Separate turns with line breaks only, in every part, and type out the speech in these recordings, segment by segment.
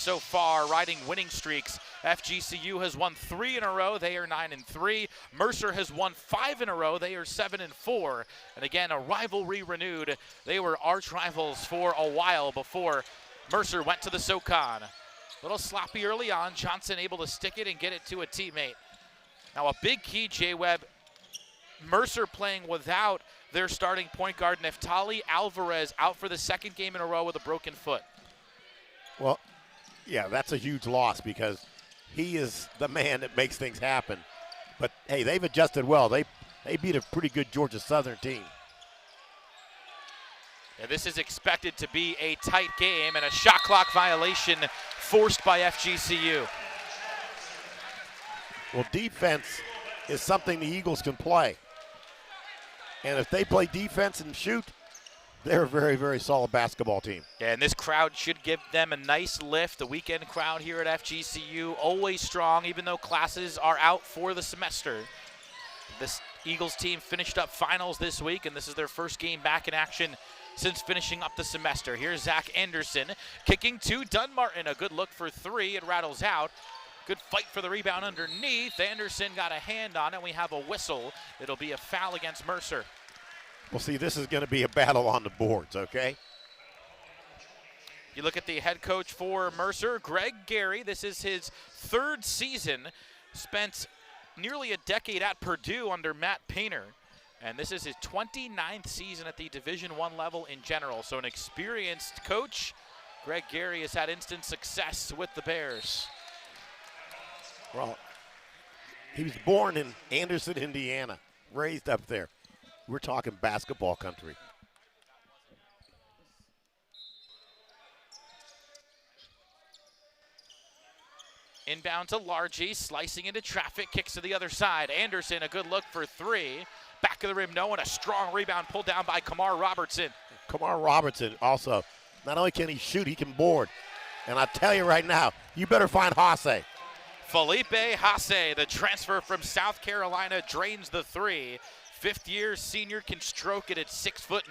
so far, riding winning streaks. FGCU has won 3 in a row. They are 9-3. Mercer has won 5 in a row. They are 7-4. And again, a rivalry renewed. They were arch rivals for a while before Mercer went to the SoCon. A little sloppy early on. Johnson able to stick it and get it to a teammate. Now a big key, J-Web, Mercer playing without their starting point guard, Neftali Alvarez, out for the second game in a row with a broken foot.
Well, yeah, that's a huge loss because he is the man that makes things happen. But, hey, they've adjusted well. They beat a pretty good Georgia Southern team.
Yeah, this is expected to be a tight game and a shot clock violation forced by FGCU.
Well, defense is something the Eagles can play. And if they play defense and shoot, they're a very, very solid basketball team.
Yeah, and this crowd should give them a nice lift. The weekend crowd here at FGCU, always strong, even though classes are out for the semester. This Eagles team finished up finals this week, and this is their first game back in action since finishing up the semester. Here's Zach Anderson kicking to Dunmartin. A good look for 3. It rattles out. Good fight for the rebound underneath. Anderson got a hand on it. We have a whistle. It'll be a foul against Mercer.
Well, see, this is going to be a battle on the boards, okay?
You look at the head coach for Mercer, Greg Gary. This is his 3rd season. Spent nearly a decade at Purdue under Matt Painter. And this is his 29th season at the Division I level in general. So an experienced coach. Greg Gary has had instant success with the Bears.
Well, he was born in Anderson, Indiana, raised up there. We're talking basketball country.
Inbound to Largy, slicing into traffic, kicks to the other side. Anderson, a good look for 3. Back of the rim, no, and a strong rebound pulled down by Kamar Robertson.
Kamar Robertson also, not only can he shoot, he can board. And I tell you right now, you better find Hasse.
Felipe Hasse, the transfer from South Carolina, drains the 3. 5th-year senior can stroke it at 6'9".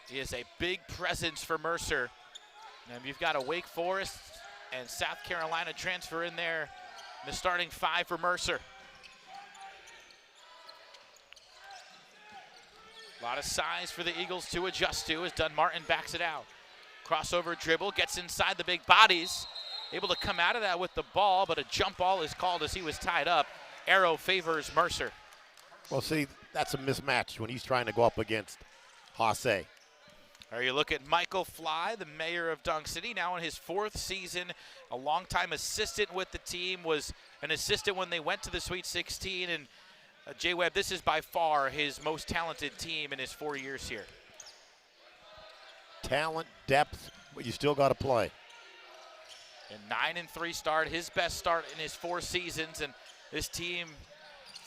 He is a big presence for Mercer. And you've got a Wake Forest and South Carolina transfer in there in the starting 5 for Mercer. A lot of size for the Eagles to adjust to as Dunmartin backs it out. Crossover dribble, gets inside the big bodies. Able to come out of that with the ball, but a jump ball is called as he was tied up. Arrow favors Mercer.
Well, see, that's a mismatch when he's trying to go up against Hasse.
Or you look at Michael Fly, the mayor of Dunk City, now in his 4th season, a longtime assistant with the team, was an assistant when they went to the Sweet 16. And J-Web, this is by far his most talented team in his 4 years here.
Talent, depth, but you still got to play.
A 9-3 start, his best start in his 4 seasons, and this team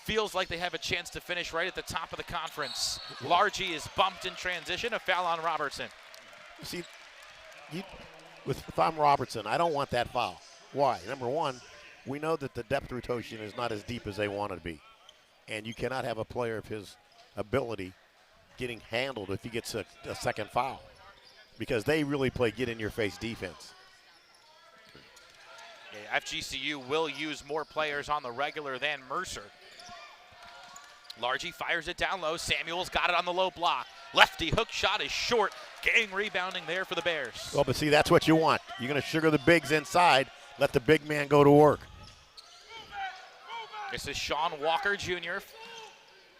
feels like they have a chance to finish right at the top of the conference. Largy is bumped in transition, a foul on Robertson.
See, if I'm Robertson, I don't want that foul. Why? Number one, we know that the depth rotation is not as deep as they want it to be. And you cannot have a player of his ability getting handled if he gets a second foul. Because they really play get-in-your-face defense.
Yeah, FGCU will use more players on the regular than Mercer. Largy fires it down low. Samuel's got it on the low block. Lefty hook shot is short. Gang rebounding there for the Bears.
Well, but see, that's what you want. You're going to sugar the bigs inside. Let the big man go to work.
This is Sean Walker Jr.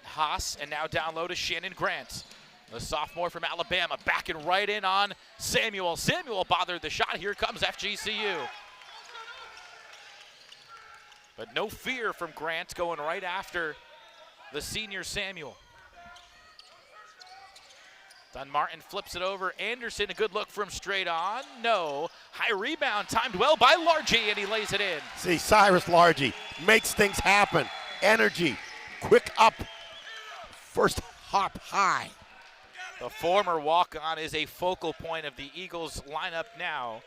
Haas, and now down low to Shannon Grant. The sophomore from Alabama backing right in on Samuel. Samuel bothered the shot. Here comes FGCU. But no fear from Grant going right after the senior Samuel. Dunmartin flips it over. Anderson, a good look from straight on. No. High rebound, timed well by Largy, and he lays it in.
See, Cyrus Largy makes things happen. Energy, quick up, first hop high.
The former walk-on is a focal point of the Eagles lineup now,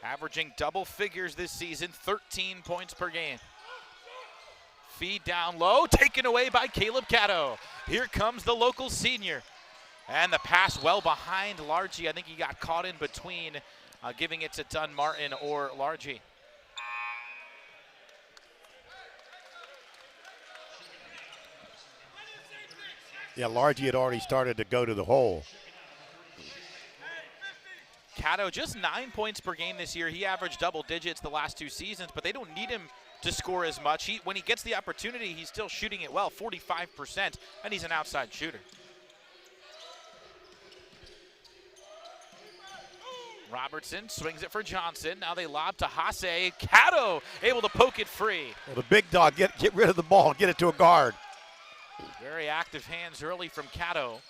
averaging double figures this season, 13 points per game. Feed down low, taken away by Caleb Cato. Here comes the local senior. And the pass well behind Largy. I think he got caught in between giving it to Dunmartin or Largy.
Yeah, Largy had already started to go to the hole.
Cato just 9 points per game this year. He averaged double digits the last 2 seasons, but they don't need him to score as much. When he gets the opportunity, he's still shooting it well, 45%, and he's an outside shooter. Robertson swings it for Johnson. Now they lob to Hasse. Cato able to poke it free.
Well, the big dog, get rid of the ball and get it to a guard.
Very active hands early from Cato.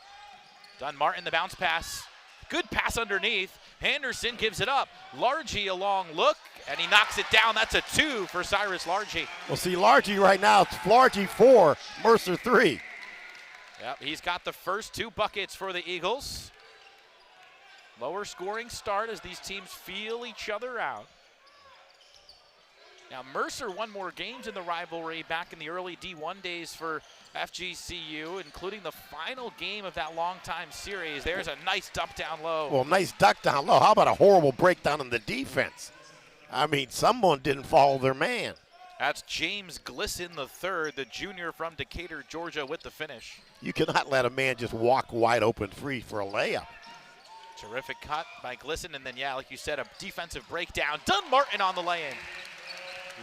Dunmartin, the bounce pass. Good pass underneath. Henderson gives it up. Largy a long look, and he knocks it down. That's a 2 for Cyrus Largy.
Well, see, Largy right now, it's Largy 4, Mercer 3.
Yep, he's got the first 2 buckets for the Eagles. Lower scoring start as these teams feel each other out. Now, Mercer won more games in the rivalry back in the early D1 days for FGCU, including the final game of that long-time series. There's a nice dump down low.
Well, nice duck down low. How about a horrible breakdown in the defense? I mean, someone didn't follow their man.
That's James Glisson III, the junior from Decatur, Georgia, with the finish.
You cannot let a man just walk wide open free for a layup.
Terrific cut by Glisson, and then, yeah, like you said, a defensive breakdown. Dunmartin on the lay-in.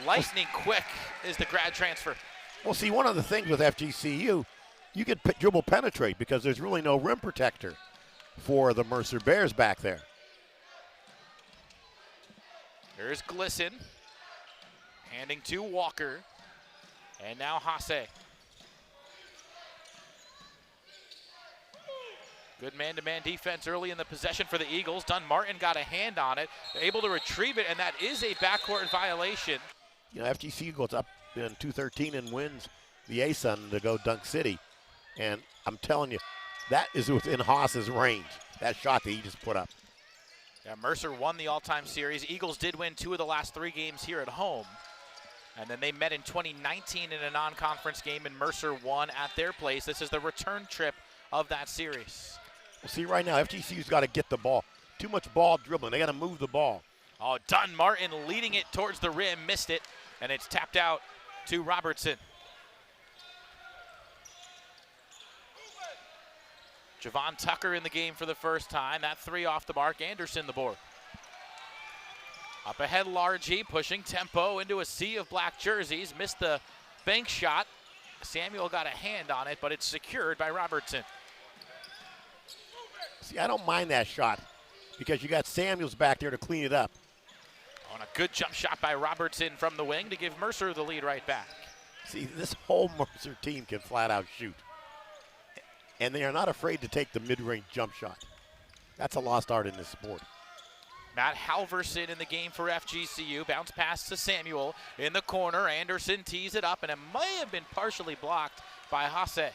Lightning quick is the grad transfer.
Well, see, one of the things with FGCU, you can dribble penetrate because there's really no rim protector for the Mercer Bears back there.
There's Glisson handing to Walker, and now Hasse. Good man-to-man defense early in the possession for the Eagles. Dunmartin got a hand on it, able to retrieve it, and that is a backcourt violation.
You know, FGCU goes up in 2-13 and wins the ASUN to go Dunk City. And I'm telling you, that is within Haas's range, that shot that he just put up.
Yeah, Mercer won the all-time series. Eagles did win 2 of the last 3 games here at home. And then they met in 2019 in a non-conference game, and Mercer won at their place. This is the return trip of that series.
Well, see, right now, FGCU's got to get the ball. Too much ball dribbling. They got to move the ball.
Oh, Dunmartin leading it towards the rim, missed it, and it's tapped out to Robertson. Javon Tucker in the game for the first time. That 3 off the mark. Anderson the board. Up ahead, Largy pushing tempo into a sea of black jerseys. Missed the bank shot. Samuel got a hand on it, but it's secured by Robertson.
See, I don't mind that shot because you got Samuels back there to clean it up.
On a good jump shot by Robertson from the wing to give Mercer the lead right back.
See, this whole Mercer team can flat out shoot. And they are not afraid to take the mid-range jump shot. That's a lost art in this sport.
Matt Halverson in the game for FGCU. Bounce pass to Samuel in the corner. Anderson tees it up, and it may have been partially blocked by Hasse.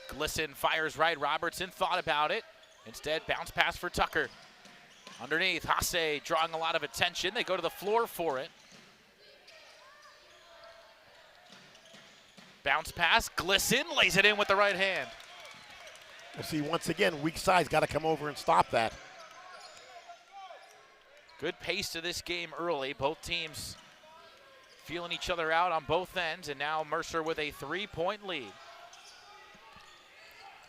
Glisson fires right. Robertson thought about it. Instead, bounce pass for Tucker. Underneath, Hasse drawing a lot of attention. They go to the floor for it. Bounce pass, Glisson lays it in with the right hand.
We'll see, once again, weak side's got to come over and stop that.
Good pace to this game early. Both teams feeling each other out on both ends, and now Mercer with a 3-point lead.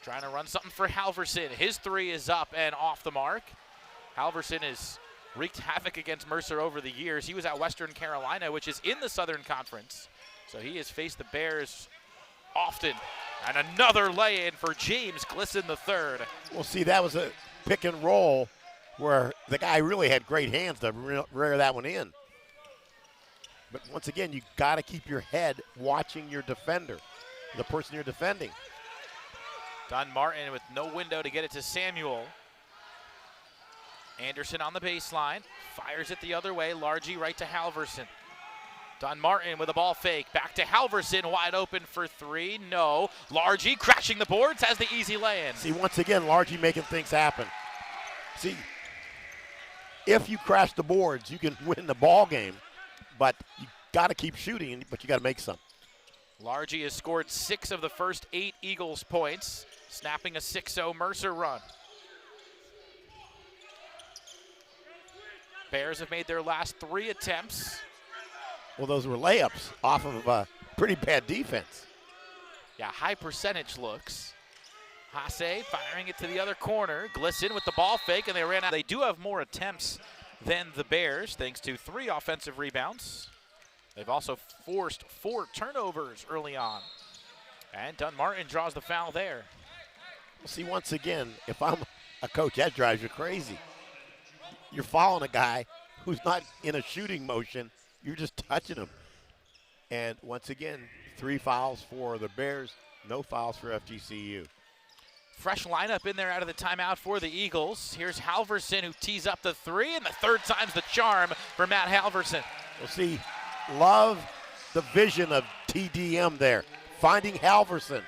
Trying to run something for Halverson. His 3 is up and off the mark. Halverson has wreaked havoc against Mercer over the years. He was at Western Carolina, which is in the Southern Conference. So he has faced the Bears often. And another lay-in for James Glisson III.
Well, see, that was a pick and roll where the guy really had great hands to rear that one in. But once again, you got to keep your head watching your defender, the person you're defending.
Dunmartin with no window to get it to Samuel. Anderson on the baseline, fires it the other way. Largy right to Halverson. Dunmartin with a ball fake, back to Halverson, wide open for 3, no. Largy crashing the boards, has the easy lay-in.
See, once again, Largy making things happen. See, if you crash the boards, you can win the ball game, but you got to keep shooting, but you got to make some.
Largy has scored 6 of the first 8 Eagles points, snapping a 6-0 Mercer run. Bears have made their last 3 attempts.
Well, those were layups off of pretty bad defense.
Yeah, high percentage looks. Hasse firing it to the other corner. Glisson with the ball fake, and they ran out. They do have more attempts than the Bears, thanks to 3 offensive rebounds. They've also forced 4 turnovers early on. And Dunmartin draws the foul there.
See, once again, if I'm a coach, that drives you crazy. You're following a guy who's not in a shooting motion. You're just touching him. And once again, 3 fouls for the Bears, no fouls for FGCU.
Fresh lineup in there out of the timeout for the Eagles. Here's Halverson, who tees up the 3, and the 3rd time's the charm for Matt Halverson.
We'll see, love the vision of TDM there, finding Halverson.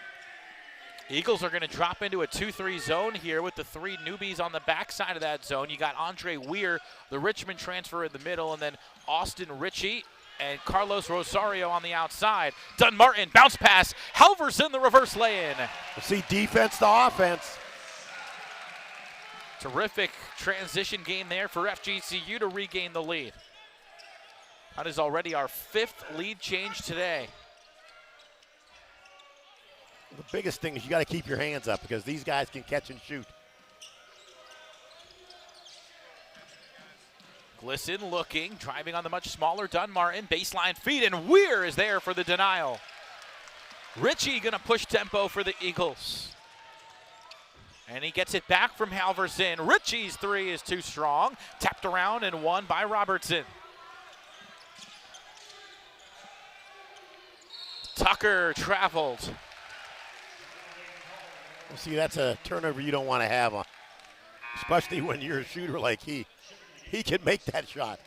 Eagles are going to drop into a 2-3 zone here with the 3 newbies on the backside of that zone. You got Andre Weir, the Richmond transfer in the middle, and then Austin Ritchie and Carlos Rosario on the outside. Dunmartin, bounce pass. Halverson, the reverse lay-in.
We'll see defense to offense.
Terrific transition game there for FGCU to regain the lead. That is already our 5th lead change today.
The biggest thing is you got to keep your hands up because these guys can catch and shoot.
Glisson looking, driving on the much smaller Dunmartin. Baseline feed, and Weir is there for the denial. Ritchie going to push tempo for the Eagles. And he gets it back from Halverson. Ritchie's 3 is too strong. Tapped around and won by Robertson. Tucker traveled.
Well, see, that's a turnover you don't want to have, especially when you're a shooter like he. He can make that shot.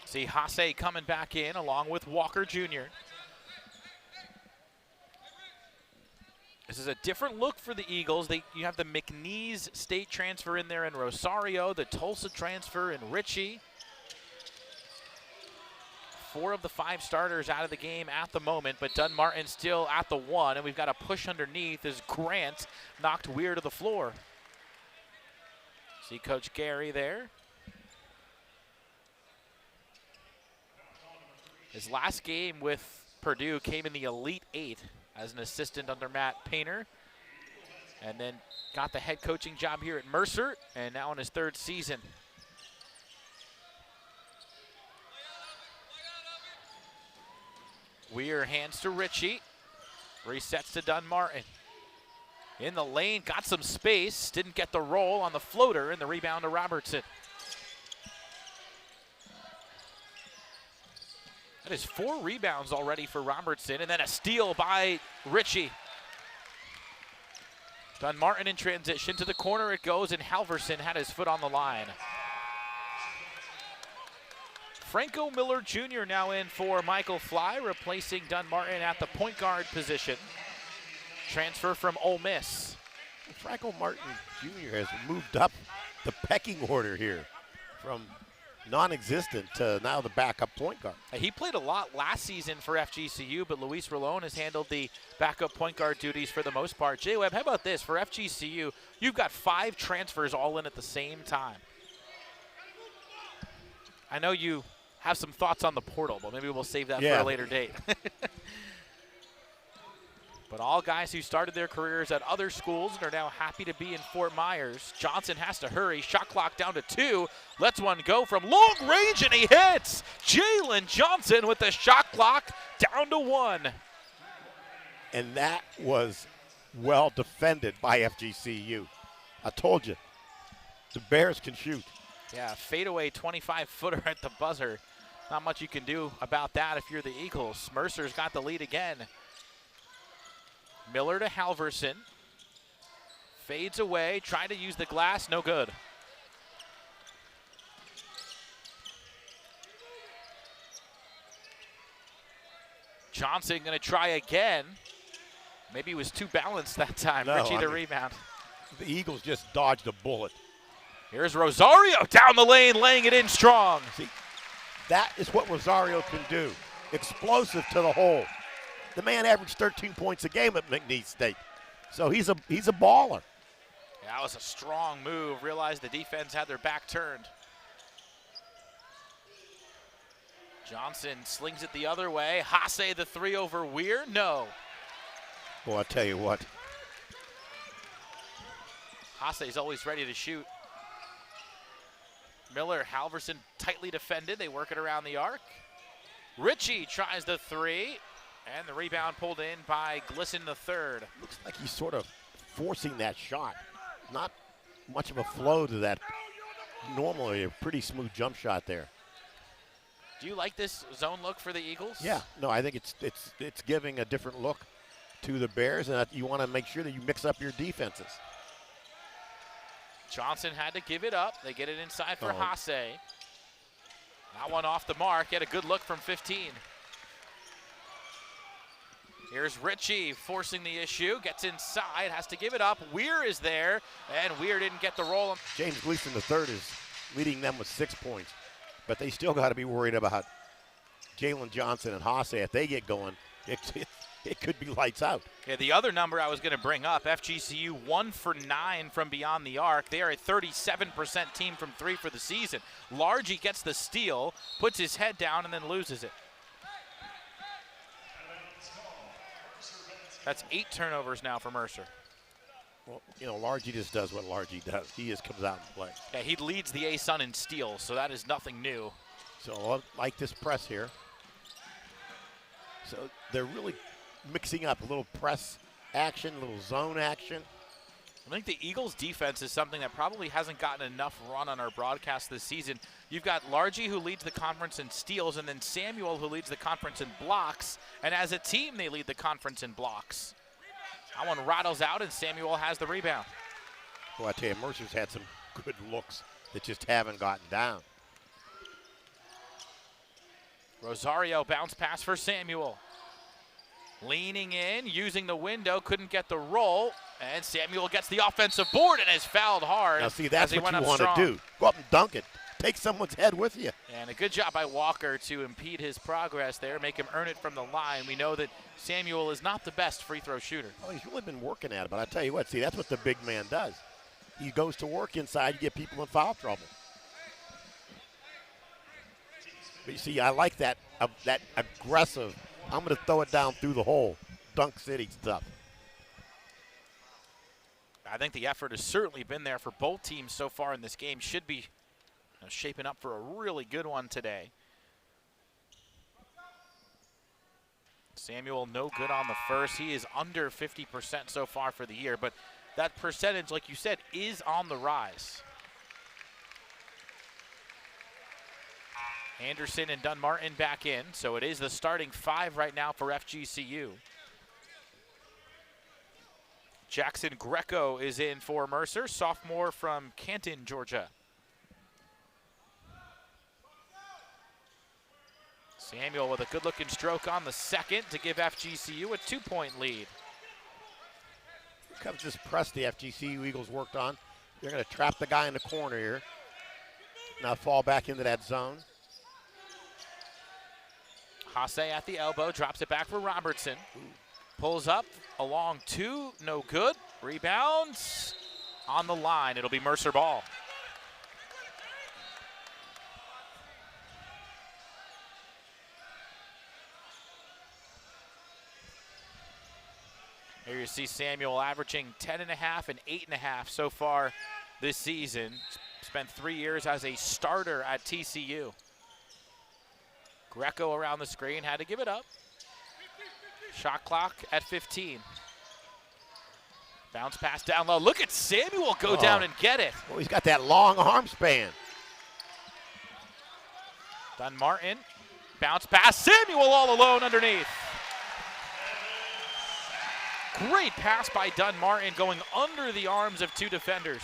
See Hasse coming back in along with Walker Jr. This is a different look for the Eagles. You have the McNeese State transfer in there in Rosario, the Tulsa transfer in Ritchie. 4 of the 5 starters out of the game at the moment, but Dunmartin still at the 1, and we've got a push underneath as Grant knocked Weir to the floor. See Coach Gary there. His last game with Purdue came in the Elite 8 as an assistant under Matt Painter, and then got the head coaching job here at Mercer, and now in his 3rd season. Weir hands to Ritchie, resets to Dunmartin. In the lane, got some space, didn't get the roll on the floater, and the rebound to Robertson. That is 4 rebounds already for Robertson, and then a steal by Ritchie. Dunmartin in transition, to the corner it goes, and Halverson had his foot on the line. Franco Miller Jr. now in for Michael Fly, replacing Dunmartin at the point guard position. Transfer from Ole Miss.
Franco Martin Jr. has moved up the pecking order here from non-existent to now the backup point guard.
He played a lot last season for FGCU, but Luis Rolón has handled the backup point guard duties for the most part. J-Web, how about this? For FGCU, you've got 5 transfers all in at the same time. I know you have some thoughts on the portal, but maybe we'll save that for a later date. But all guys who started their careers at other schools and are now happy to be in Fort Myers. Johnson has to hurry. Shot clock down to 2. Lets one go from long range, and he hits. Jalen Johnson with the shot clock down to 1.
And that was well defended by FGCU. I told you, the Bears can shoot.
Yeah, fadeaway 25-footer at the buzzer. Not much you can do about that if you're the Eagles. Mercer's got the lead again. Miller to Halverson. Fades away, trying to use the glass, no good. Johnson gonna try again. Maybe he was too balanced that time.
No,
Ritchie the rebound.
The Eagles just dodged a bullet.
Here's Rosario down the lane, laying it in strong.
See, that is what Rosario can do. Explosive to the hole. The man averaged 13 points a game at McNeese State. So he's a baller.
Yeah, that was a strong move. Realized the defense had their back turned. Johnson slings it the other way. Hasse the three over Weir. No.
Well, I'll tell you what.
Hasse's always ready to shoot. Miller, Halverson tightly defended. They work it around the arc. Ritchie tries the three, and the rebound pulled in by Glisson the third.
Looks like he's sort of forcing that shot. Not much of a flow to that. Normally a pretty smooth jump shot there.
Do you like this zone look for the Eagles?
Yeah, no, I think it's giving a different look to the Bears, and you want to make sure that you mix up your defenses.
Johnson had to give it up. They get it inside for Hasse. That one off the mark. Get a good look from 15. Here's Ritchie forcing the issue. Gets inside, has to give it up. Weir is there, and Weir didn't get the roll.
James Gleason III is leading them with 6 points, but they still got to be worried about Jalen Johnson and Hasse. If they get going, it could be lights out.
Yeah, the other number I was going to bring up, FGCU 1 for 9 from beyond the arc. They are a 37% team from three for the season. Largy gets the steal, puts his head down, and then loses it. That's 8 turnovers now for Mercer.
Well, you know, Largy just does what Largy does. He just comes out and plays.
Yeah, he leads the A-Sun in steals, so that is nothing new.
So I like this press here. So they're really mixing up a little press action, a little zone action.
I think the Eagles' defense is something that probably hasn't gotten enough run on our broadcast this season. You've got Largy, who leads the conference in steals, and then Samuel, who leads the conference in blocks. And as a team, they lead the conference in blocks. That one rattles out, and Samuel has the rebound.
Well, I tell you, Mercer's had some good looks that just haven't gotten down.
Rosario bounce pass for Samuel. Leaning in, using the window, couldn't get the roll, and Samuel gets the offensive board and is fouled hard.
Now see, that's what you want
strong.
to do. Go up and dunk it. Take someone's head with you.
And a good job by Walker to impede his progress there, make him earn it from the line. We know that Samuel is not the best free throw shooter.
Oh, he's really been working at it, but I tell you what, see, that's what the big man does. He goes to work inside, you get people in foul trouble. But you see, I like that aggressive, I'm going to throw it down through the hole, dunk city stuff.
I think the effort has certainly been there for both teams so far in this game. Should be shaping up for a really good one today. Samuel no good on the first. He is under 50% so far for the year, but that percentage, like you said, is on the rise. Anderson and Dunmartin back in, so it is the starting 5 right now for FGCU. Jackson Greco is in for Mercer, sophomore from Canton, Georgia. Samuel with a good-looking stroke on the second to give FGCU a 2-point lead.
Here comes this press the FGCU Eagles worked on. They're going to trap the guy in the corner here. Now fall back into that zone.
Hasse at the elbow, drops it back for Robertson. Pulls up, along 2, no good. Rebounds on the line. It'll be Mercer ball. Here you see Samuel averaging 10.5 and 8.5 so far this season. Spent 3 years as a starter at TCU. Greco around the screen, had to give it up. Shot clock at 15. Bounce pass down low. Look at Samuel go down and get it.
Well, he's got that long arm span.
Dunmartin, bounce pass. Samuel all alone underneath. Great pass by Dunmartin going under the arms of 2 defenders.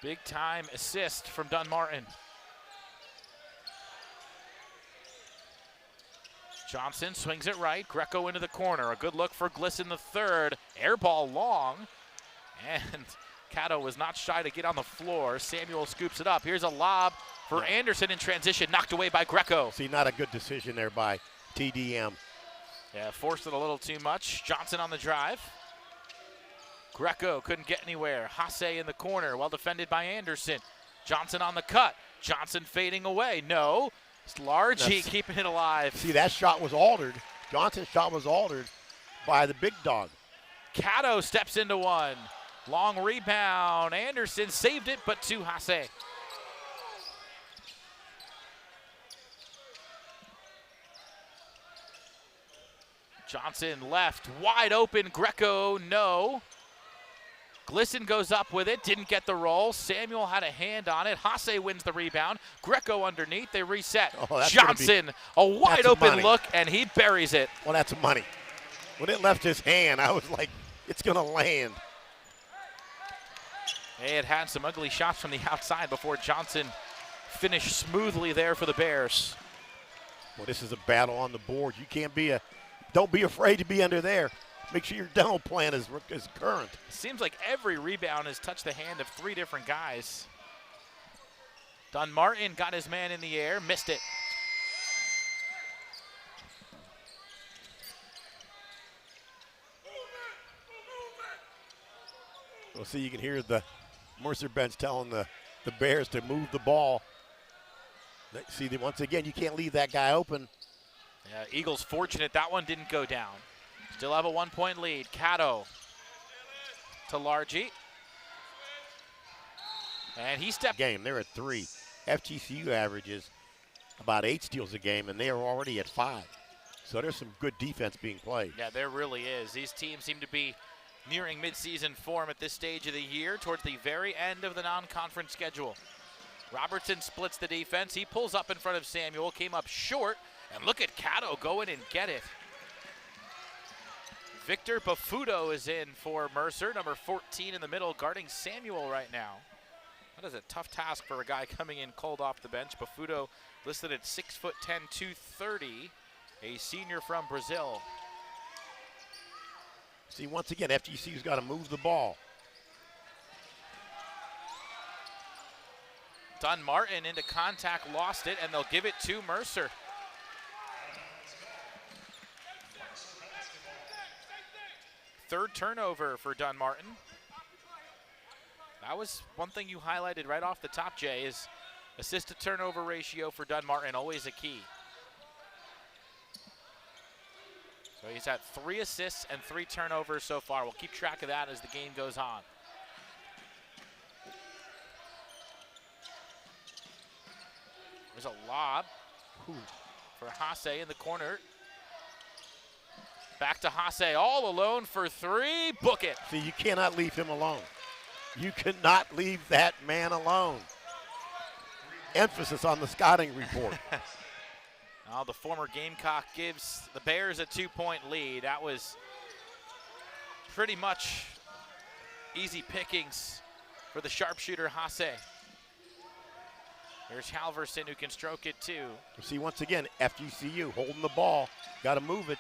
Big time assist from Dunmartin. Johnson swings it right, Greco into the corner. A good look for Glisson the third. Air ball long, and Cato was not shy to get on the floor. Samuel scoops it up. Here's a lob for Anderson in transition, knocked away by Greco.
See, not a good decision there by TDM.
Yeah, forced it a little too much. Johnson on the drive. Greco couldn't get anywhere. Hasse in the corner, well defended by Anderson. Johnson on the cut. Johnson fading away. No. It's Largy keeping it alive.
See, that shot was altered. Johnson's shot was altered by the big dog.
Cato steps into one. Long rebound. Anderson saved it, but to Hasse. Johnson left, wide open. Greco, no. Glisson goes up with it, didn't get the roll. Samuel had a hand on it. Hasse wins the rebound. Greco underneath, they reset. Johnson, a wide open look, and he buries it.
Well, that's money. When it left his hand, I was like, it's going to land.
They had some ugly shots from the outside before Johnson finished smoothly there for the Bears.
Well, this is a battle on the board. You can't be don't be afraid to be under there. Make sure your demo plan is current.
Seems like every rebound has touched the hand of 3 different guys. Dunmartin got his man in the air, missed it.
Well, see, you can hear the Mercer bench telling the Bears to move the ball. See, once again, you can't leave that guy open.
Yeah, Eagles fortunate that one didn't go down. Still have a 1-point lead. Cato to Largy. And he stepped.
Game, they're at 3. FGCU averages about 8 steals a game, and they are already at 5. So there's some good defense being played.
Yeah, there really is. These teams seem to be nearing midseason form at this stage of the year, towards the very end of the non-conference schedule. Robertson splits the defense. He pulls up in front of Samuel, came up short, and look at Cato go in and get it. Victor Bafuto is in for Mercer, number 14 in the middle, guarding Samuel right now. That is a tough task for a guy coming in cold off the bench. Bafuto listed at 6'10", 230, a senior from Brazil.
See, once again, FGCU's got to move the ball.
Dunmartin into contact, lost it, and they'll give it to Mercer. Third turnover for Dunmartin. That was one thing you highlighted right off the top, Jay, is assist to turnover ratio for Dunmartin, always a key. So he's had 3 assists and 3 turnovers so far. We'll keep track of that as the game goes on. There's a lob for Hasse in the corner. Back to Hasse, all alone for 3. Book it.
See, you cannot leave him alone. You cannot leave that man alone. Emphasis on the scouting report.
Now the former Gamecock gives the Bears a 2-point lead. That was pretty much easy pickings for the sharpshooter Hasse. There's Halverson who can stroke it too.
See, once again, FGCU holding the ball. Got to move it.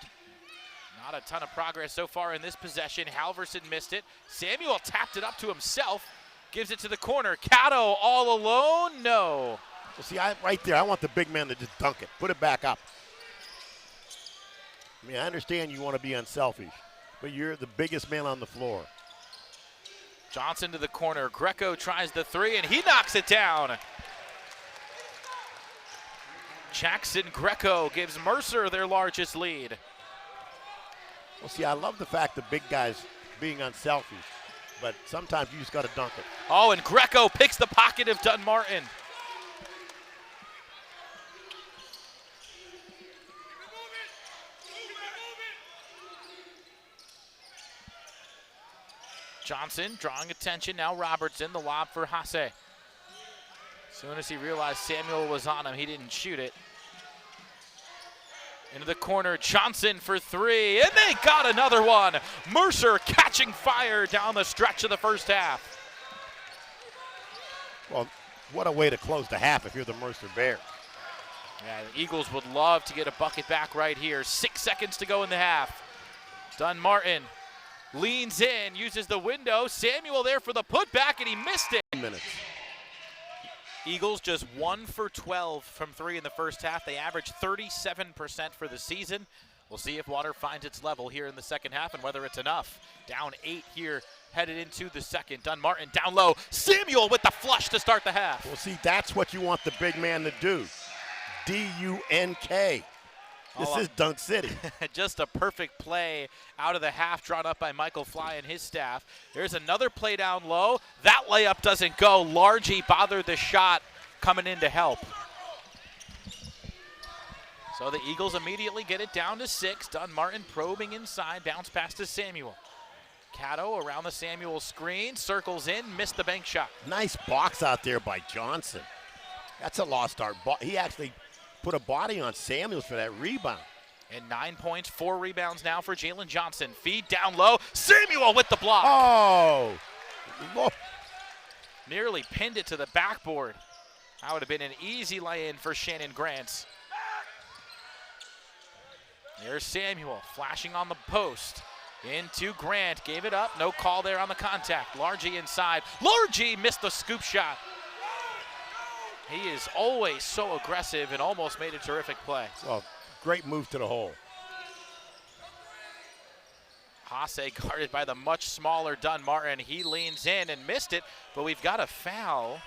Not a ton of progress so far in this possession. Halverson missed it. Samuel tapped it up to himself. Gives it to the corner. Cato all alone? No.
Well, see, right there, I want the big man to just dunk it. Put it back up. I mean, I understand you want to be unselfish, but you're the biggest man on the floor.
Johnson to the corner. Greco tries the 3, and he knocks it down. Jackson Greco gives Mercer their largest lead.
Well, see, I love the fact the big guys being unselfish, but sometimes you just got to dunk it.
Oh, and Greco picks the pocket of Dunmartin. Johnson drawing attention, now Robertson, the lob for Hasse. As soon as he realized Samuel was on him, he didn't shoot it. Into the corner, Johnson for 3, and they got another one. Mercer catching fire down the stretch of the first half.
Well, what a way to close the half if you're the Mercer Bears.
Yeah, the Eagles would love to get a bucket back right here. 6 seconds to go in the half. Dunmartin leans in, uses the window. Samuel there for the putback, and he missed it.
Minutes.
Eagles just 1 for 12 from 3 in the first half. They average 37% for the season. We'll see if Water finds its level here in the second half and whether it's enough. Down 8 here, headed into the second. Dunmartin down low. Samuel with the flush to start the half.
Well, see, that's what you want the big man to do. D-U-N-K. This is Dunk City.
Just a perfect play out of the half drawn up by Michael Fly and his staff. There's another play down low. That layup doesn't go. Largy bothered the shot coming in to help. So the Eagles immediately get it down to 6. Dunmartin probing inside, bounce pass to Samuel. Cato around the Samuel screen, circles in, missed the bank shot.
Nice box out there by Johnson. That's a lost art. He actually put a body on Samuels for that rebound.
And 9 points, 4 rebounds now for Jalen Johnson. Feed down low, Samuel with the block.
Oh! Look.
Nearly pinned it to the backboard. That would have been an easy lay-in for Shannon Grant. There's Samuel flashing on the post. Into Grant, gave it up, no call there on the contact. Largy inside, Largy missed the scoop shot. He is always so aggressive and almost made a terrific play.
Well, great move to the hole.
Hasse guarded by the much smaller Dunmartin. He leans in and missed it, but we've got a foul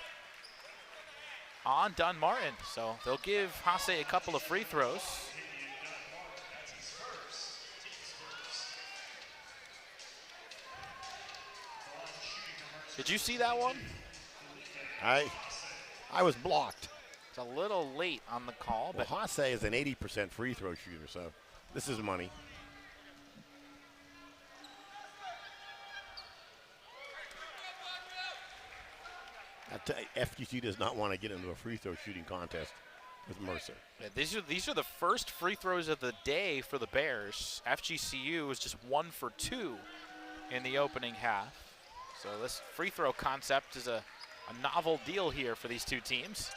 on Dunmartin. So they'll give Hasse a couple of free throws. Did you see that one?
I was blocked.
It's a little late on the call, but
Hasse is an 80% free throw shooter, so this is money. FGC does not want to get into a free throw shooting contest with Mercer.
yeah, these are the first free throws of the day for the Bears. FGCU was just 1 for 2 in the opening half. So this free throw concept is a novel deal here for these two teams.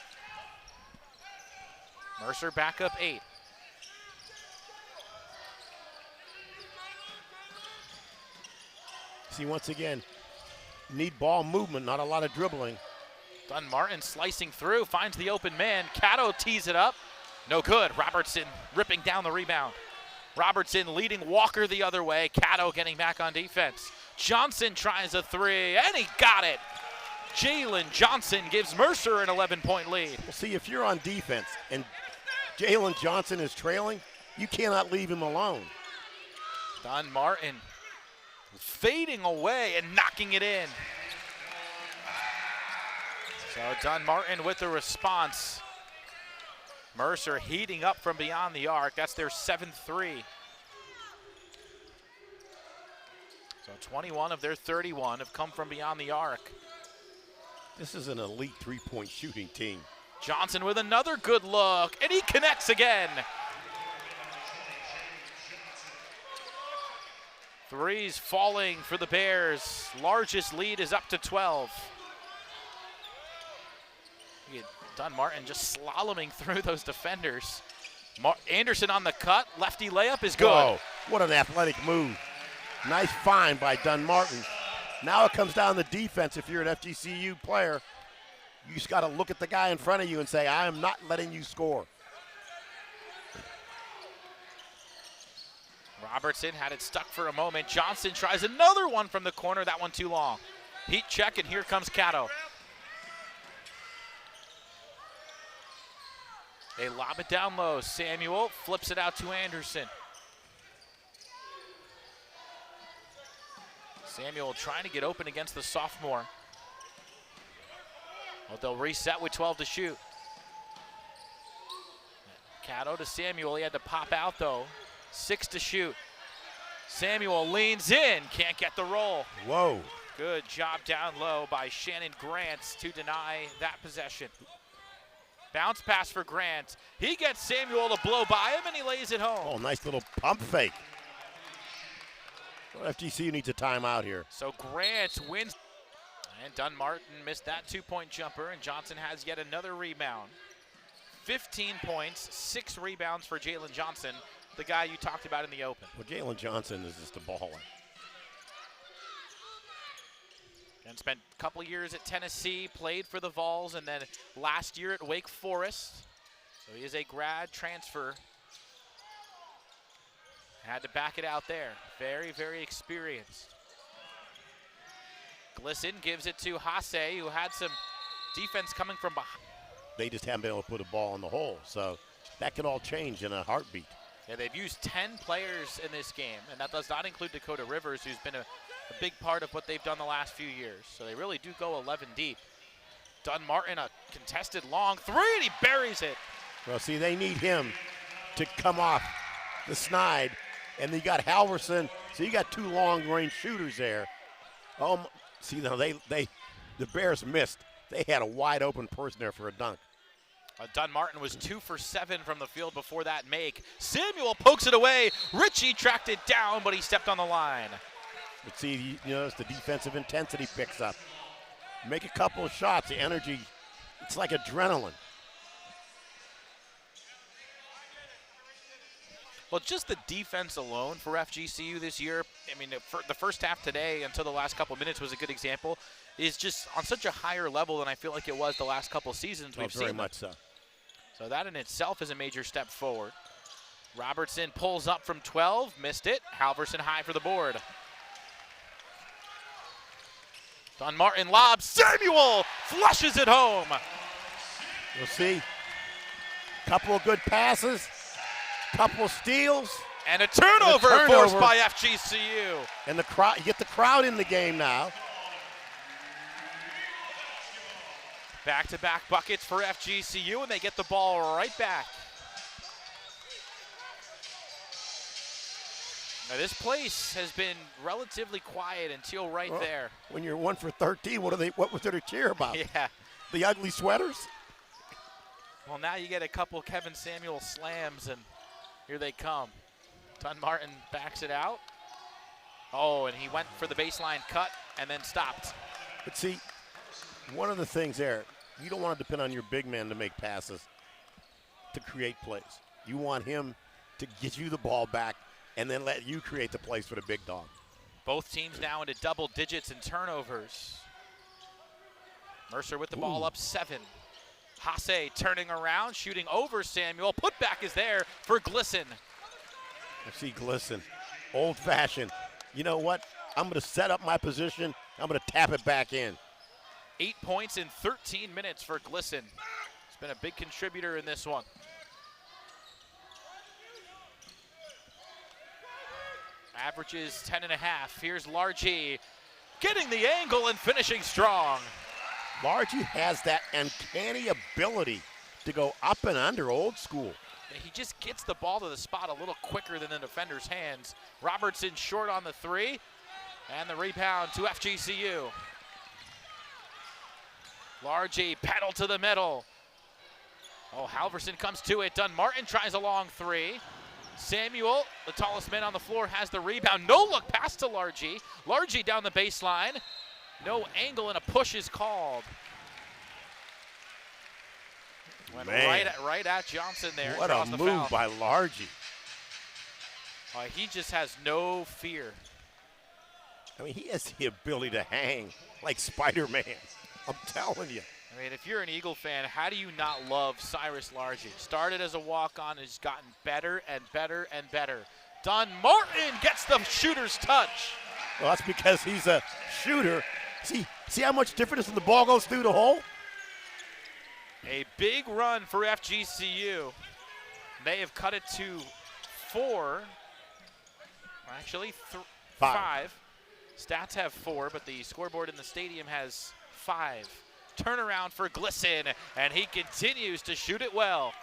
Mercer back up 8.
See, once again, need ball movement, not a lot of dribbling.
Dunmartin slicing through, finds the open man. Cato tees it up. No good. Robertson ripping down the rebound. Robertson leading Walker the other way. Cato getting back on defense. Johnson tries a 3, and he got it. Jalen Johnson gives Mercer an 11-point lead.
Well, see, if you're on defense and Jalen Johnson is trailing, you cannot leave him alone.
Dunmartin fading away and knocking it in. So Dunmartin with the response. Mercer heating up from beyond the arc. That's their 7th 3. So 21 of their 31 have come from beyond the arc.
This is an elite three-point shooting team.
Johnson with another good look, and he connects again. Threes falling for the Bears. Largest lead is up to 12. Dunmartin just slaloming through those defenders. Anderson on the cut, lefty layup is good.
Whoa, what an athletic move. Nice find by Dunmartin. Now it comes down to defense. If you're an FGCU player, you just got to look at the guy in front of you and say, I am not letting you score.
Robertson had it stuck for a moment. Johnson tries another one from the corner. That one too long. Heat check, and here comes Cato. They lob it down low. Samuel flips it out to Anderson. Samuel trying to get open against the sophomore. Well, they'll reset with 12 to shoot. Cato to Samuel. He had to pop out, though. 6 to shoot. Samuel leans in. Can't get the roll.
Whoa.
Good job down low by Shannon Grant to deny that possession. Bounce pass for Grant. He gets Samuel to blow by him, and he lays it home.
Oh, nice little pump fake. Well, FGCU needs a timeout here.
So Grant wins. And Dunmartin missed that 2-point jumper, and Johnson has yet another rebound. 15 points, 6 rebounds for Jalen Johnson, the guy you talked about in the open.
Well, Jalen Johnson is just a baller.
and spent a couple years at Tennessee, played for the Vols, and then last year at Wake Forest. So he is a grad transfer. Had to back it out there. Very, very experienced. Glisson gives it to Hasse, who had some defense coming from behind.
They just haven't been able to put a ball in the hole, so that could all change in a heartbeat.
Yeah, they've used 10 players in this game, and that does not include Dakota Rivers, who's been a big part of what they've done the last few years. So they really do go 11 deep. Dunmartin, a contested long three, and he buries it.
Well, see, they need him to come off the snide, and you got Halverson, so you got two long-range shooters there. See, no, the Bears missed. They had a wide-open person there for a dunk.
Dunmartin was 2 for 7 from the field before that make. Samuel pokes it away. Richie tracked it down, but he stepped on the line.
But see, you notice the defensive intensity picks up. Make a couple of shots, the energy, it's like adrenaline.
Well, just the defense alone for FGCU this year, I mean, the first half today until the last couple of minutes was a good example, is just on such a higher level than I feel like it was the last couple seasons we've seen.
Very much so.
So that in itself is a major step forward. Robertson pulls up from 12, missed it. Halverson high for the board. Dunmartin lobs, Samuel flushes it home.
You'll see, couple of good passes, couple of steals.
And a turnover forced by FGCU.
And the crowd, you get the crowd in the game now.
Back-to-back buckets for FGCU, and they get the ball right back. Now this place has been relatively quiet until there.
When you're 1 for 13, what was there to cheer about?
Yeah.
The ugly sweaters?
Well, now you get a couple Kevin Samuel slams, and here they come. Dunmartin backs it out. Oh, and he went for the baseline cut and then stopped.
But see, one of the things there, you don't want to depend on your big man to make passes, to create plays. You want him to get you the ball back and then let you create the plays for the big dog.
Both teams now into double digits in turnovers. Mercer with the ball up 7. Hasse turning around, shooting over Samuel. Putback is there for Glisson.
I see Glisson, old-fashioned. You know what? I'm going to set up my position. I'm going to tap it back in.
8 points in 13 minutes for Glisson. He's been a big contributor in this one. Averages 10.5. Here's Largy getting the angle and finishing strong.
Largy has that uncanny ability to go up and under, old school.
He just gets the ball to the spot a little quicker than the defender's hands. Robertson short on the 3, and the rebound to FGCU. Largy pedal to the middle. Oh, Halverson comes to it. Dunmartin tries a long 3. Samuel, the tallest man on the floor, has the rebound. No look pass to Largy. Largy down the baseline. No angle, and a push is called. Went right at Johnson there.
What a move by Largy.
He just has no fear.
I mean, he has the ability to hang like Spider-Man. I'm telling you.
I mean, if you're an Eagle fan, how do you not love Cyrus Largy? Started as a walk-on, has gotten better and better and better. Dunmartin gets the shooter's touch.
Well, that's because he's a shooter. See how much difference when the ball goes through the hole?
A big run for FGCU. They have cut it to 4. Actually, 5. Stats have 4, but the scoreboard in the stadium has 5. Turnaround for Glisson, and he continues to shoot it well.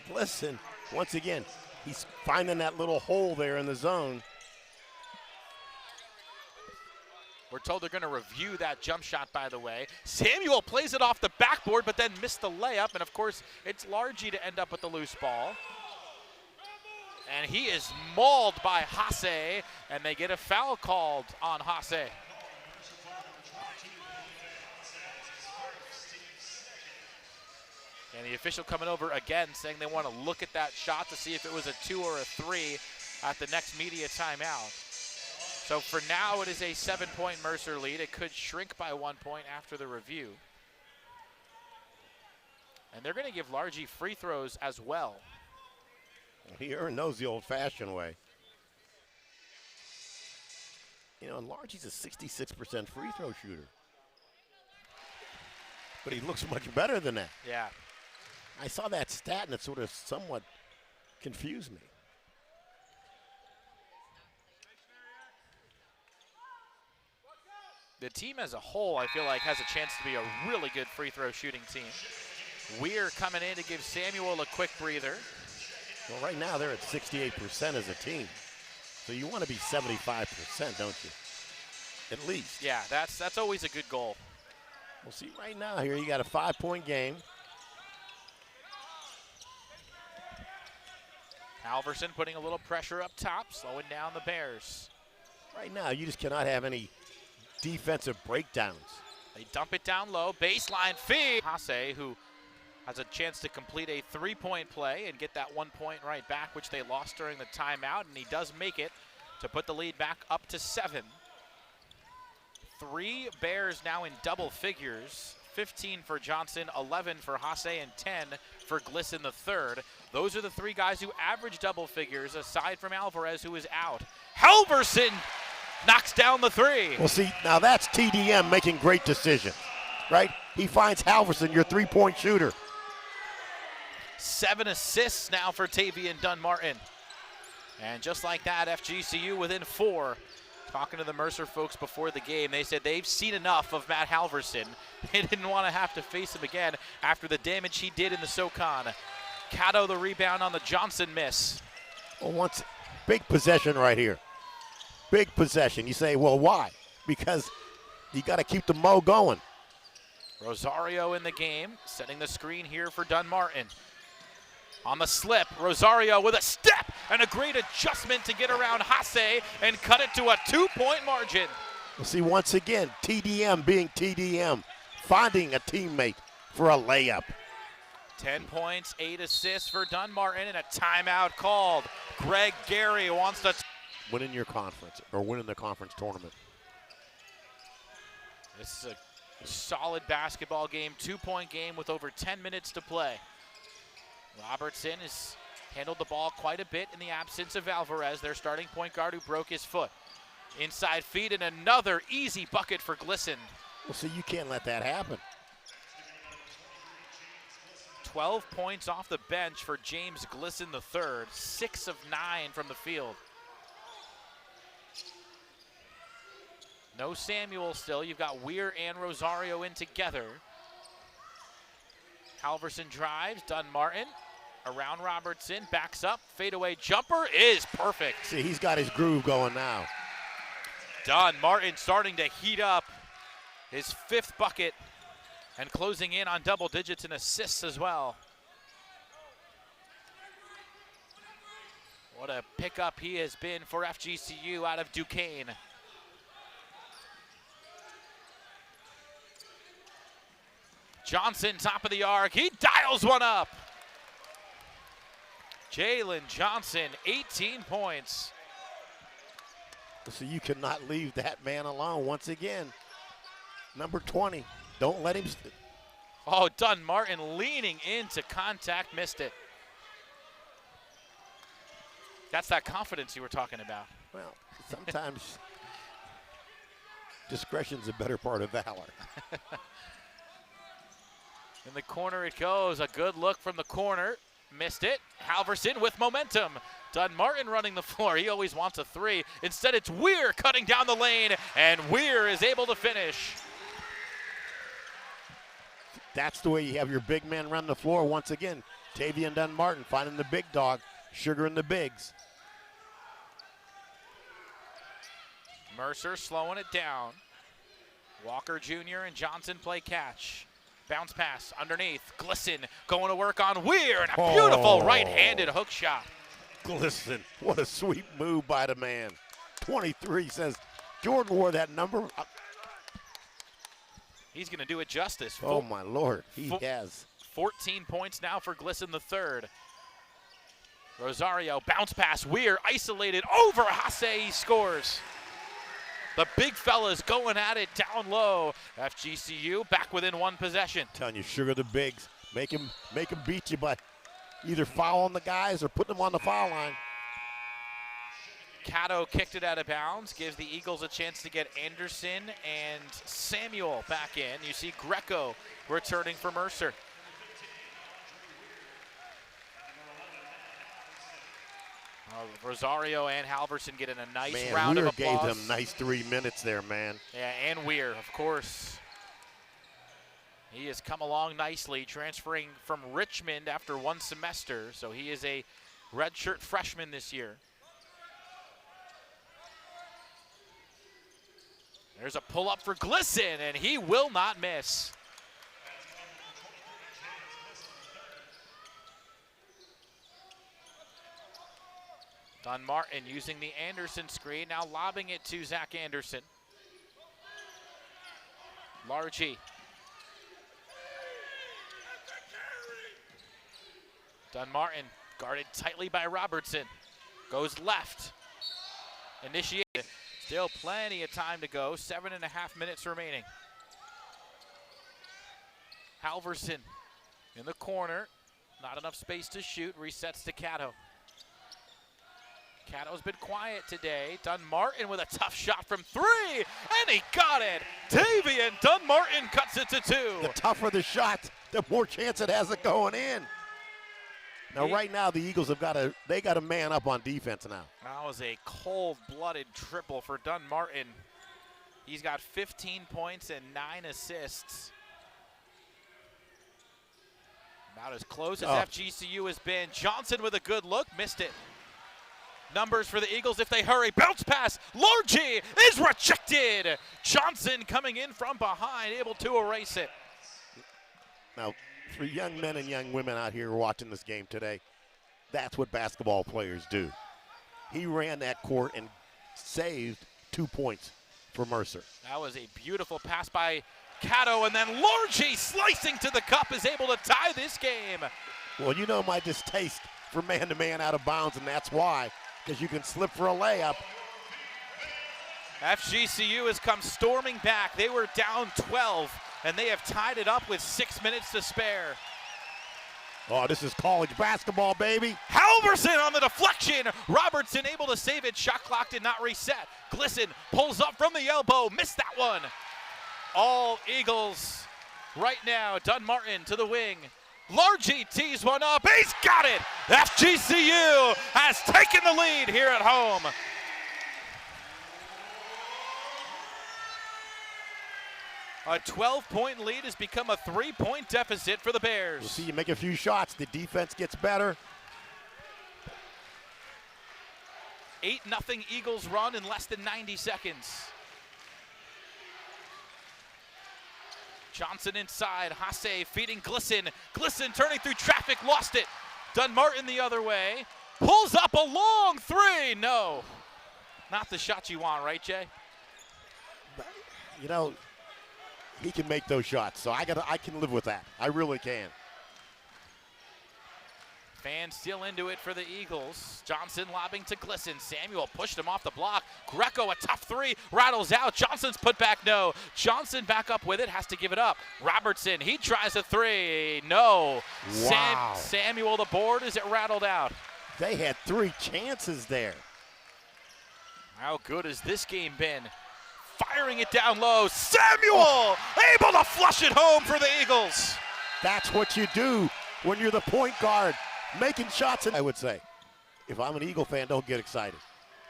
Glisson, once again, he's finding that little hole there in the zone.
We're told they're going to review that jump shot, by the way. Samuel plays it off the backboard, but then missed the layup, and of course, it's Largy to end up with the loose ball. And he is mauled by Hasse, and they get a foul called on Hasse. And the official coming over again saying they want to look at that shot to see if it was a 2 or a 3 at the next media timeout. So for now, it is a 7-point Mercer lead. It could shrink by 1 point after the review. And they're going to give Largy free throws as well.
He earned those the old-fashioned way. You know, and Largy's a 66% free throw shooter. But he looks much better than that.
Yeah.
I saw that stat, and it sort of somewhat confused me.
The team as a whole, I feel like, has a chance to be a really good free throw shooting team. Weir coming in to give Samuel a quick breather.
Well, right now they're at 68% as a team. So you want to be 75%, don't you? At least.
Yeah, that's always a good goal.
We'll see right now here, you got a 5-point game.
Halverson putting a little pressure up top, slowing down the Bears.
Right now, you just cannot have any defensive breakdowns.
They dump it down low, baseline feed. Hasse, who has a chance to complete a 3-point play and get that 1 point right back, which they lost during the timeout, and he does make it to put the lead back up to 7. 3 Bears now in double figures, 15 for Johnson, 11 for Hasse, and 10 for Glisson the third. Those are the 3 guys who average double figures, aside from Alvarez, who is out. Halverson knocks down the 3.
Well, see, now that's TDM making great decisions, right? He finds Halverson, your 3-point shooter.
7 assists now for Tavian Dunmartin. And just like that, FGCU within 4. Talking to the Mercer folks before the game, they said they've seen enough of Matt Halverson. They didn't want to have to face him again after the damage he did in the SoCon. Cato the rebound on the Johnson miss.
Well, big possession right here. Big possession. You say, well, why? Because you got to keep the mo going.
Rosario in the game, setting the screen here for Dunmartin. On the slip, Rosario with a step and a great adjustment to get around Hasse and cut it to a 2-point margin.
We'll see once again, TDM being TDM, finding a teammate for a layup.
10 points, 8 assists for Dunmartin, and a timeout called. Greg Gary wants to
winning your conference or winning the conference tournament.
This is a solid basketball game, 2-point game with over 10 minutes to play. Robertson has handled the ball quite a bit in the absence of Alvarez, their starting point guard who broke his foot. Inside feed and another easy bucket for Glisson.
Well, see, you can't let that happen.
12 points off the bench for James Glisson III, 6 of 9 from the field. No Samuel still. You've got Weir and Rosario in together. Halverson drives, Dunmartin around Robertson, backs up, fadeaway jumper is perfect.
See, he's got his groove going now.
Dunmartin starting to heat up, his 5th bucket and closing in on double digits in assists as well. What a pickup he has been for FGCU out of Duquesne. Johnson, top of the arc, he dials one up. Jalen Johnson, 18 points.
So you cannot leave that man alone once again. Number 20, don't let him.
Oh, Dunmartin leaning into contact, missed it. That's that confidence you were talking about.
Well, sometimes discretion's a better part of valor.
In the corner it goes, a good look from the corner, missed it. Halverson with momentum. Dunmartin running the floor, he always wants a 3. Instead it's Weir cutting down the lane, and Weir is able to finish.
That's the way you have your big man run the floor once again. Tavian Dunmartin finding the big dog, sugaring the bigs.
Mercer slowing it down. Walker Jr. and Johnson play catch. Bounce pass underneath. Glisson going to work on Weir, and a beautiful right-handed hook shot.
Glisson, what a sweet move by the man. 23 says, Jordan wore that number.
He's going to do it justice.
Oh, my Lord, he has.
14 points now for Glisson the third. Rosario, bounce pass, Weir isolated over Hasse, he scores. The big fellas going at it down low. FGCU back within one possession.
Telling you, sugar the bigs. Make him beat you by either fouling the guys or putting them on the foul line.
Cato kicked it out of bounds, gives the Eagles a chance to get Anderson and Samuel back in. You see Greco returning for Mercer. Rosario and Halverson getting a nice round of applause.
Gave them nice 3 minutes there, man.
Yeah, and Weir, of course. He has come along nicely, transferring from Richmond after one semester, so he is a redshirt freshman this year. There's a pull-up for Glisson, and he will not miss. Dunmartin using the Anderson screen, now lobbing it to Zach Anderson. Largy. Dunmartin guarded tightly by Robertson. Goes left. Initiated. Still plenty of time to go. 7.5 minutes remaining. Halverson in the corner. Not enough space to shoot. Resets to Cato. Cato's been quiet today. Dunmartin with a tough shot from 3, and he got it. Tavian Dunmartin cuts it to 2.
The tougher the shot, the more chance it has of going in. Now, right now, the Eagles got to man up on defense now.
That was a cold-blooded triple for Dunmartin. He's got 15 points and 9 assists. About as close as FGCU has been. Johnson with a good look, missed it. Numbers for the Eagles if they hurry. Bounce pass. Largy is rejected. Johnson coming in from behind, able to erase it.
Now, for young men and young women out here watching this game today, that's what basketball players do. He ran that court and saved 2 points for Mercer.
That was a beautiful pass by Cato, and then Largy slicing to the cup is able to tie this game.
Well, you know my distaste for man-to-man out of bounds, and that's why, because you can slip for a layup.
FGCU has come storming back. They were down 12, and they have tied it up with 6 minutes to spare.
Oh, this is college basketball, baby.
Halverson on the deflection. Robertson able to save it. Shot clock did not reset. Glisson pulls up from the elbow. Missed that one. All Eagles right now. Dunmartin to the wing. Largy tees one up. He's got it. FGCU has taken the lead here at home. A 12-point lead has become a 3-point deficit for the Bears.
We'll see you make a few shots. The defense gets better.
8-0 Eagles run in less than 90 seconds. Johnson inside. Hasse feeding Glisson. Glisson turning through traffic, lost it. Dunmartin the other way. Pulls up a long 3. No. Not the shot you want, right, Jay?
You know, he can make those shots, so I can live with that. I really can.
Fans still into it for the Eagles. Johnson lobbing to Glisson. Samuel pushed him off the block. Greco, a tough 3, rattles out. Johnson's put back, no. Johnson back up with it, has to give it up. Robertson, he tries a 3, no.
Wow.
Samuel the board as it rattled out.
They had 3 chances there.
How good has this game been? Firing it down low. Samuel able to flush it home for the Eagles.
That's what you do when you're the point guard. Making shots, and I would say, if I'm an Eagle fan, don't get excited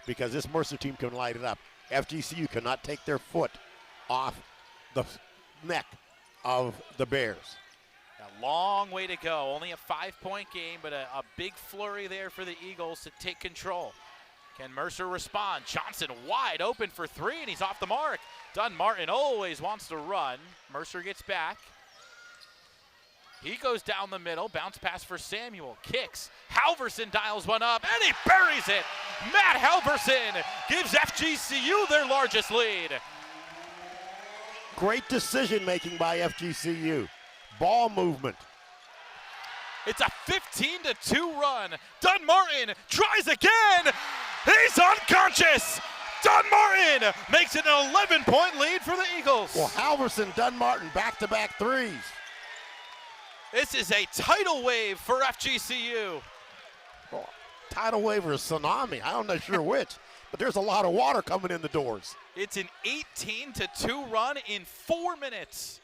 because this Mercer team can light it up. FGCU cannot take their foot off the neck of the Bears.
A long way to go. Only a 5-point game, but a big flurry there for the Eagles to take control. Can Mercer respond? Johnson wide open for 3, and he's off the mark. Dunmartin always wants to run. Mercer gets back. He goes down the middle, bounce pass for Samuel, kicks. Halverson dials one up, and he buries it. Matt Halverson gives FGCU their largest lead.
Great decision making by FGCU. Ball movement.
It's a 15-2 run. Dunmartin tries again. He's unconscious. Dunmartin makes it an 11-point lead for the Eagles.
Well, Halverson, Dunmartin, back-to-back threes.
This is a tidal wave for FGCU.
Well, tidal wave or a tsunami, I'm not sure which, but there's a lot of water coming in the doors.
It's an 18-2 run in 4 minutes.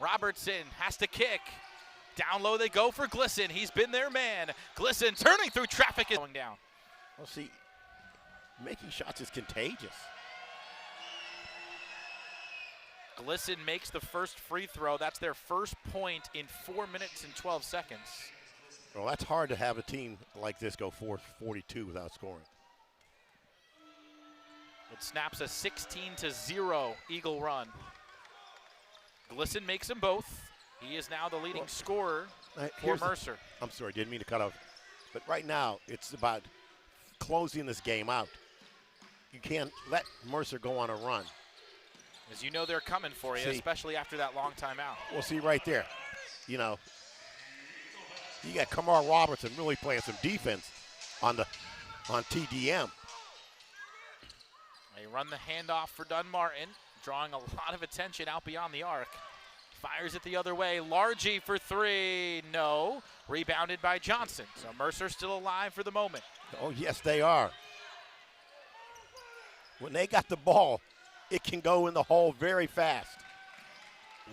Robertson has to kick. Down low they go for Glisson. He's been their man. Glisson turning through traffic is going down.
Well, see, making shots is contagious.
Glisson makes the first free throw. That's their first point in 4 minutes and 12 seconds.
Well, that's hard to have a team like this go 4-42 without scoring.
It snaps a 16-0 Eagle run. Glisson makes them both. He is now the leading scorer for Mercer.
I'm sorry, didn't mean to cut off. But right now, it's about closing this game out. You can't let Mercer go on a run.
As you know, they're coming for you, especially after that long timeout.
We'll see right there. You know, you got Kamar Robertson really playing some defense on TDM.
They run the handoff for Dunmartin, drawing a lot of attention out beyond the arc. Fires it the other way. Largy for three. No. Rebounded by Johnson. So Mercer still alive for the moment.
Oh, yes, they are. When they got the ball, it can go in the hole very fast.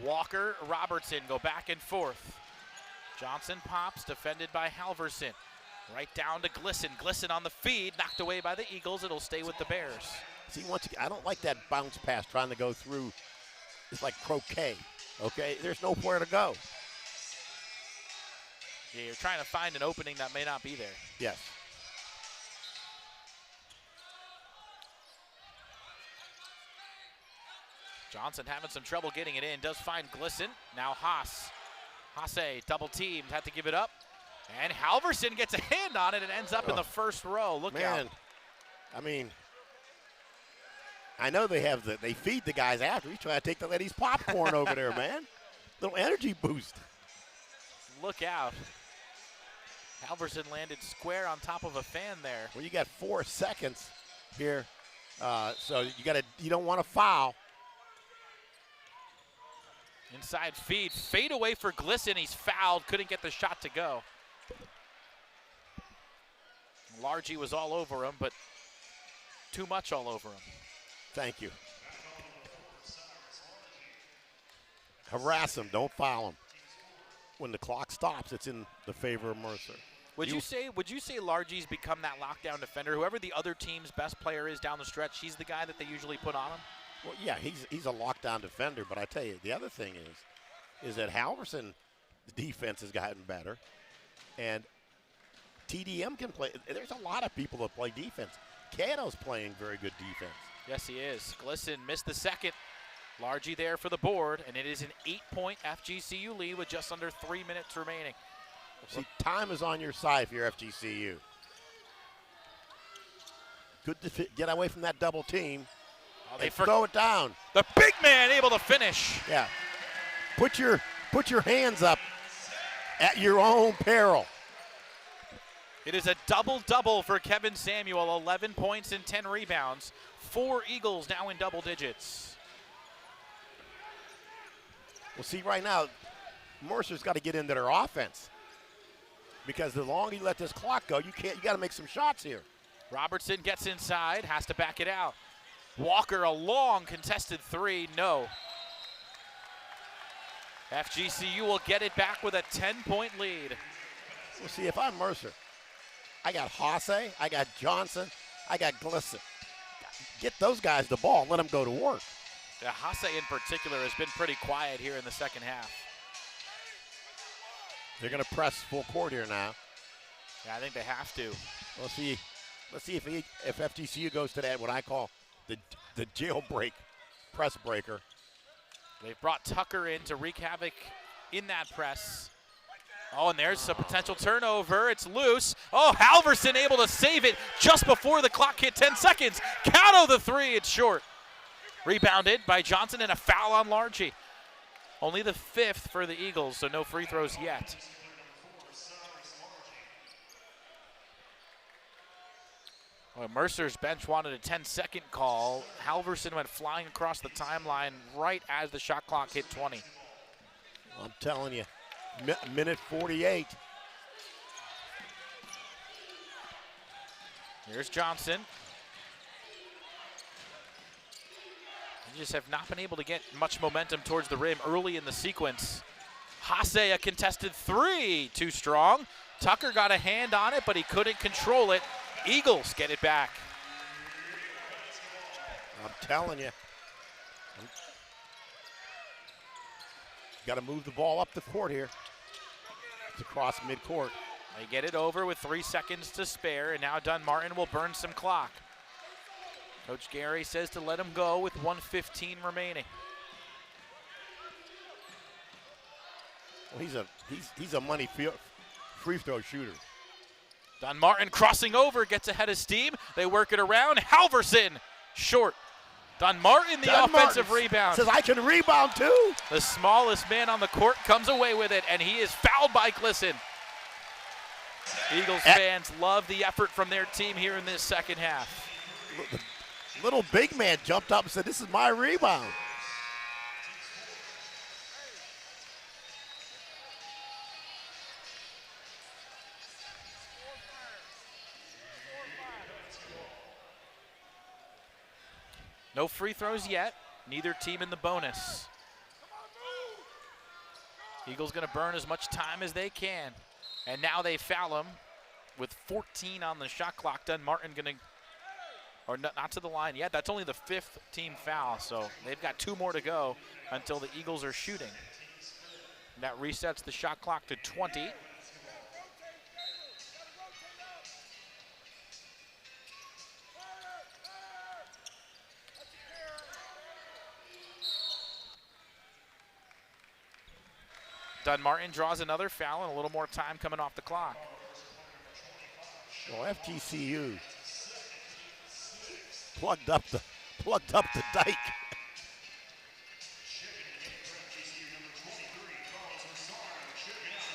Walker, Robertson go back and forth. Johnson pops, defended by Halverson. Right down to Glisson. Glisson on the feed, knocked away by the Eagles. It'll stay with the Bears.
See, I don't like that bounce pass trying to go through. It's like croquet, okay? There's nowhere to go.
Yeah, you're trying to find an opening that may not be there.
Yes.
Johnson having some trouble getting it in. Does find Glisson. Now Haas. Haase double teamed. Had to give it up. And Halverson gets a hand on it and ends up in the first row. Look out.
I mean, I know they feed the guys after. He's trying to take the lady's popcorn over there, man. Little energy boost.
Look out. Halverson landed square on top of a fan there.
Well, you got 4 seconds here, so you don't want to foul.
Inside feed, fade away for Glisson. He's fouled, couldn't get the shot to go. Largy was all over him, but too much all over him.
Thank you. Harass him, don't foul him. When the clock stops, it's in the favor of Mercer.
Would you say Largy's become that lockdown defender? Whoever the other team's best player is down the stretch, he's the guy that they usually put on him?
Well, yeah, he's a lockdown defender, but I tell you, the other thing is that Halverson's defense has gotten better, and TDM can play. There's a lot of people that play defense. Cato's playing very good defense.
Yes, he is. Glisson missed the second. Largy there for the board, and it is an 8-point FGCU lead with just under 3 minutes remaining.
See, time is on your side if you're FGCU. Good to get away from that double team.
Oh, they
throw it down.
The big man able to finish.
Yeah. Put your hands up at your own peril.
It is a double-double for Kevin Samuel, 11 points and 10 rebounds. 4 Eagles now in double digits.
Well, see, right now, Mercer's got to get into their offense. Because the longer you let this clock go, you got to make some shots here.
Robertson gets inside, has to back it out. Walker, a long contested three, no. FGCU will get it back with a 10-point lead.
Well, see, if I'm Mercer, I got Haase, I got Johnson, I got Glisson. Get those guys the ball, let them go to work.
Yeah, Haase in particular has been pretty quiet here in the second half.
They're going to press full court here now.
Yeah, I think they have to.
Let's see if FGCU goes to that, what I call the jailbreak press breaker.
They've brought Tucker in to wreak havoc in that press. Oh, and there's a potential turnover. It's loose. Oh, Halverson able to save it just before the clock hit 10 seconds. Cato the three, it's short. Rebounded by Johnson and a foul on Largy. Only the 5th for the Eagles, so no free throws yet. Well, Mercer's bench wanted a 10-second call. Halverson went flying across the timeline right as the shot clock hit 20.
I'm telling you, minute 48.
Here's Johnson. They just have not been able to get much momentum towards the rim early in the sequence. Haase, a contested three, too strong. Tucker got a hand on it, but he couldn't control it. Eagles get it back.
I'm telling you. Got to move the ball up the court here. It's across midcourt.
They get it over with 3 seconds to spare, and now Dunmartin will burn some clock. Coach Gary says to let him go with 1:15 remaining.
Well, he's a money free throw shooter.
Dunmartin crossing over, gets ahead of steam. They work it around. Halverson, short. Dunmartin, the offensive rebound.
Says, I can rebound too.
The smallest man on the court comes away with it, and he is fouled by Glisson. Eagles fans love the effort from their team here in this second half.
The little big man jumped up and said, this is my rebound.
No free throws yet. Neither team in the bonus. Eagles going to burn as much time as they can. And now they foul him with 14 on the shot clock. Dunmartin going to, or not to the line yet. That's only the 5th team foul. So they've got 2 more to go until the Eagles are shooting. That resets the shot clock to 20. Dunmartin draws another foul and a little more time coming off the clock.
Well, FGCU plugged up the dike.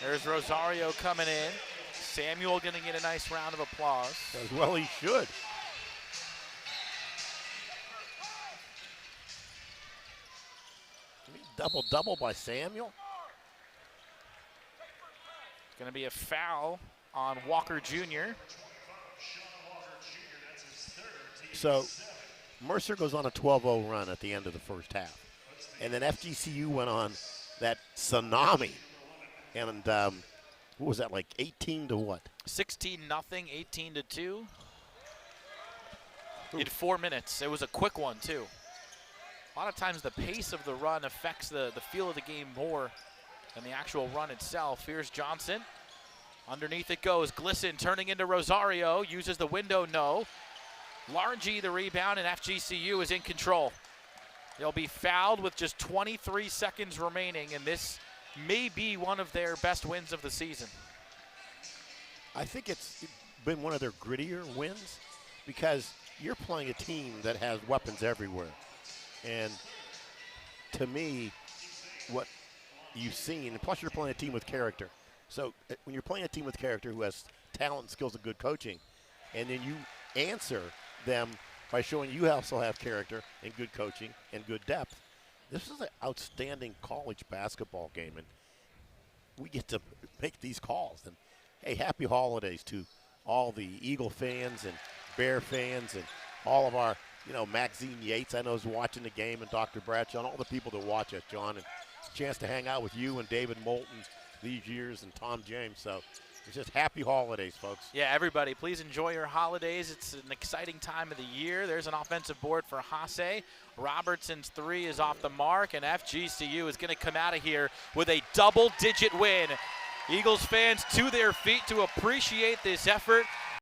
There's Rosario coming in. Samuel going to get a nice round of applause.
As well he should. Double by Samuel.
It's going to be a foul on Walker Jr.
So Mercer goes on a 12-0 run at the end of the first half. And then FGCU went on that tsunami. And what was that, like 18 to what?
16-0, 18-2. In 4 minutes. It was a quick one, too. A lot of times the pace of the run affects the feel of the game more than the actual run itself. Here's Johnson. Underneath it goes. Glisson turning into Rosario. Uses the window, no. Largy the rebound, and FGCU is in control. They'll be fouled with just 23 seconds remaining, and this may be one of their best wins of the season.
I think it's been one of their grittier wins because you're playing a team that has weapons everywhere. And to me, what you've seen, and plus you're playing a team with character. So when you're playing a team with character who has talent and skills and good coaching, and then you answer them by showing you also have character and good coaching and good depth, this is an outstanding college basketball game, and we get to make these calls. And hey, happy holidays to all the Eagle fans and Bear fans and all of our, Maxine Yates, I know, is watching the game, and Dr. Bradshaw, and all the people that watch us, John. And it's a chance to hang out with you and David Moulton these years and Tom James. So it's just happy holidays, folks.
Yeah, everybody, please enjoy your holidays. It's an exciting time of the year. There's an offensive board for Haase. Robertson's three is off the mark, and FGCU is going to come out of here with a double-digit win. Eagles fans to their feet to appreciate this effort.